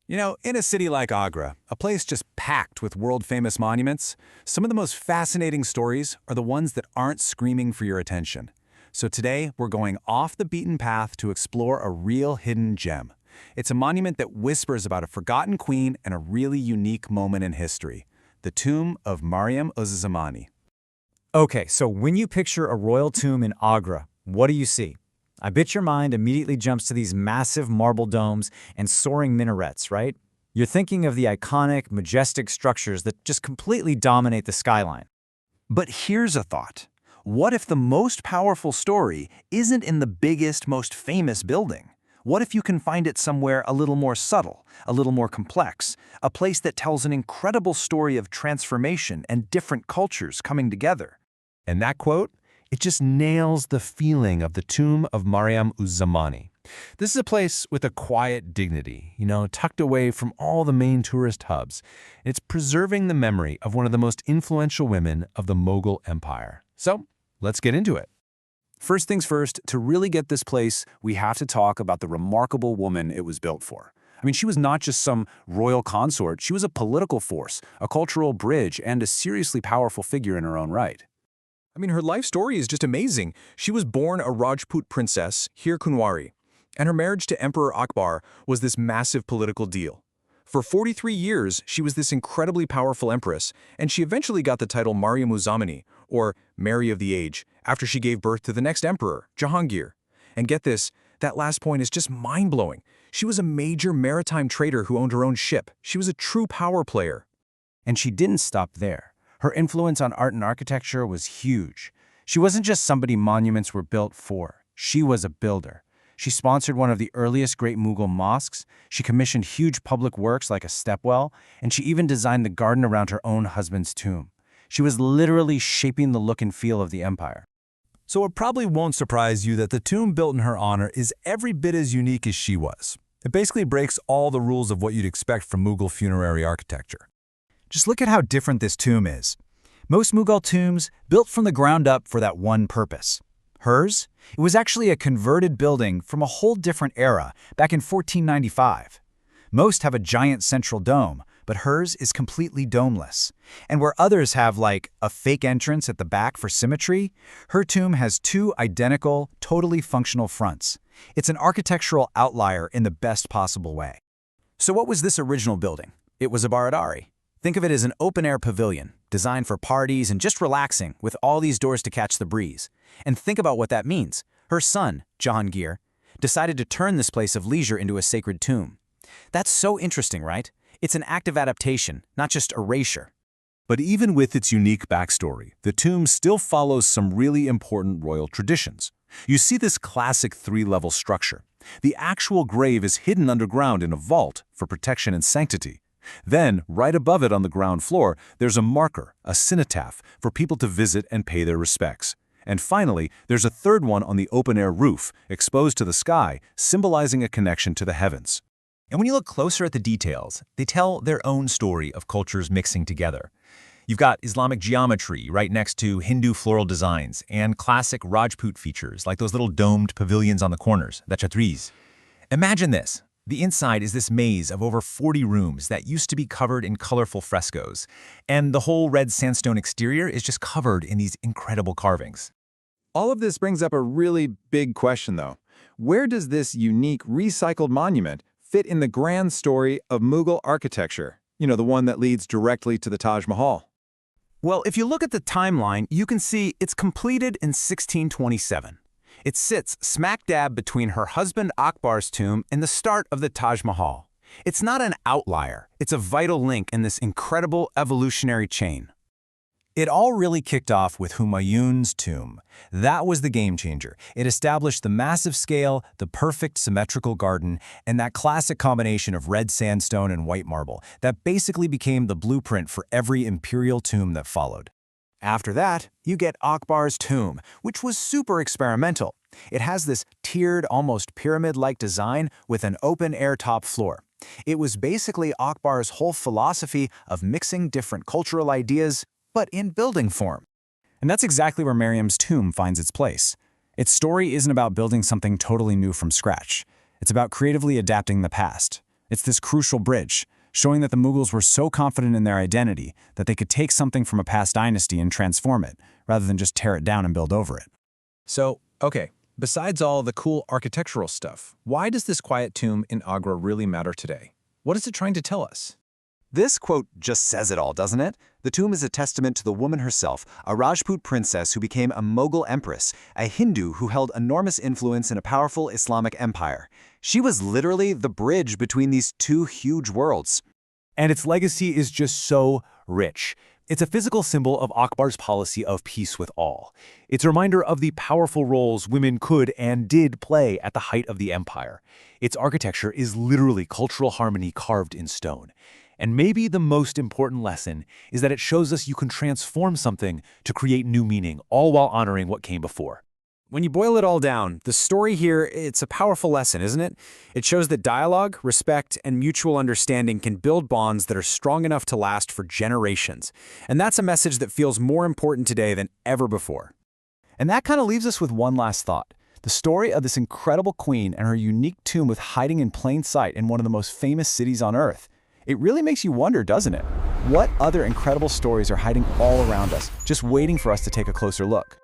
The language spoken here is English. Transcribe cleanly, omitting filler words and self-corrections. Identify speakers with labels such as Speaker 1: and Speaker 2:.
Speaker 1: You know, in a city like Agra, a place just packed with world-famous monuments, some of the most fascinating stories are the ones that aren't screaming for your attention. So today, we're going off the beaten path to explore a real hidden gem. It's a monument that whispers about a forgotten queen and a really unique moment in history, the Tomb of Mariam-uz-Zamani.
Speaker 2: Okay, so when you picture a royal tomb in Agra, what do you see? I bet your mind immediately jumps to these massive marble domes and soaring minarets, right? You're thinking of the iconic, majestic structures that just completely dominate the skyline.
Speaker 1: But here's a thought. What if the most powerful story isn't in the biggest, most famous building? What if you can find it somewhere a little more subtle, a little more complex, a place that tells an incredible story of transformation and different cultures coming together?
Speaker 3: And that quote? It just nails the feeling of the Tomb of Mariam-uz-Zamani. This is a place with a quiet dignity, tucked away from all the main tourist hubs. It's preserving the memory of one of the most influential women of the Mughal Empire. So, let's get into it.
Speaker 1: First things first, to really get this place, we have to talk about the remarkable woman it was built for. I mean, she was not just some royal consort, she was a political force, a cultural bridge, and a seriously powerful figure in her own right. I mean, her life story is just amazing. She was born a Rajput princess, Heer Kunwari, and her marriage to Emperor Akbar was this massive political deal. For 43 years, she was this incredibly powerful empress, and she eventually got the title Mariam-uz-Zamani, or Mary of the Age, after she gave birth to the next emperor, Jahangir. And get this, that last point is just mind-blowing. She was a major maritime trader who owned her own ship. She was a true power player.
Speaker 2: And she didn't stop there. Her influence on art and architecture was huge. She wasn't just somebody monuments were built for. She was a builder. She sponsored one of the earliest great Mughal mosques, she commissioned huge public works like a stepwell, and she even designed the garden around her own husband's tomb. She was literally shaping the look and feel of the empire.
Speaker 3: So it probably won't surprise you that the tomb built in her honor is every bit as unique as she was. It basically breaks all the rules of what you'd expect from Mughal funerary architecture.
Speaker 2: Just look at how different this tomb is. Most Mughal tombs built from the ground up for that one purpose. Hers? It was actually a converted building from a whole different era back in 1495. Most have a giant central dome, but hers is completely domeless. And where others have like a fake entrance at the back for symmetry, her tomb has two identical, totally functional fronts. It's an architectural outlier in the best possible way.
Speaker 1: So what was this original building? It was a baradari. Think of it as an open-air pavilion, designed for parties and just relaxing, with all these doors to catch the breeze. And think about what that means. Her son, Jahangir, decided to turn this place of leisure into a sacred tomb. That's so interesting, right? It's an active adaptation, not just erasure.
Speaker 3: But even with its unique backstory, the tomb still follows some really important royal traditions. You see this classic three-level structure. The actual grave is hidden underground in a vault for protection and sanctity. Then, right above it on the ground floor, there's a marker, a cenotaph, for people to visit and pay their respects. And finally, there's a third one on the open-air roof, exposed to the sky, symbolizing a connection to the heavens.
Speaker 4: And when you look closer at the details, they tell their own story of cultures mixing together. You've got Islamic geometry right next to Hindu floral designs and classic Rajput features like those little domed pavilions on the corners, the chhatris. Imagine this. The inside is this maze of over 40 rooms that used to be covered in colorful frescoes, and the whole red sandstone exterior is just covered in these incredible carvings.
Speaker 5: All of this brings up a really big question, though. Where does this unique recycled monument fit in the grand story of Mughal architecture? The one that leads directly to the Taj Mahal.
Speaker 1: Well, if you look at the timeline, you can see it's completed in 1627. It sits smack dab between her husband Akbar's tomb and the start of the Taj Mahal. It's not an outlier, it's a vital link in this incredible evolutionary chain. It all really kicked off with Humayun's tomb. That was the game changer. It established the massive scale, the perfect symmetrical garden, and that classic combination of red sandstone and white marble that basically became the blueprint for every imperial tomb that followed. After that, you get Akbar's tomb, which was super experimental. It has this tiered, almost pyramid-like design with an open-air top floor. It was basically Akbar's whole philosophy of mixing different cultural ideas, but in building form. And that's exactly where Mariam's tomb finds its place. Its story isn't about building something totally new from scratch. It's about creatively adapting the past.
Speaker 2: It's this crucial bridge, showing that the Mughals were so confident in their identity that they could take something from a past dynasty and transform it, rather than just tear it down and build over it.
Speaker 5: So, okay, besides all the cool architectural stuff, why does this quiet tomb in Agra really matter today? What is it trying to tell us?
Speaker 3: This quote just says it all, doesn't it? The tomb is a testament to the woman herself, a Rajput princess who became a Mughal empress, a Hindu who held enormous influence in a powerful Islamic empire. She was literally the bridge between these two huge worlds.
Speaker 4: And its legacy is just so rich. It's a physical symbol of Akbar's policy of peace with all. It's a reminder of the powerful roles women could and did play at the height of the empire. Its architecture is literally cultural harmony carved in stone. And maybe the most important lesson is that it shows us you can transform something to create new meaning, all while honoring what came before.
Speaker 1: When you boil it all down, the story here, it's a powerful lesson, isn't it? It shows that dialogue, respect, and mutual understanding can build bonds that are strong enough to last for generations. And that's a message that feels more important today than ever before.
Speaker 2: And that kind of leaves us with one last thought. The story of this incredible queen and her unique tomb with hiding in plain sight in one of the most famous cities on Earth. It really makes you wonder, doesn't it? What other incredible stories are hiding all around us, just waiting for us to take a closer look?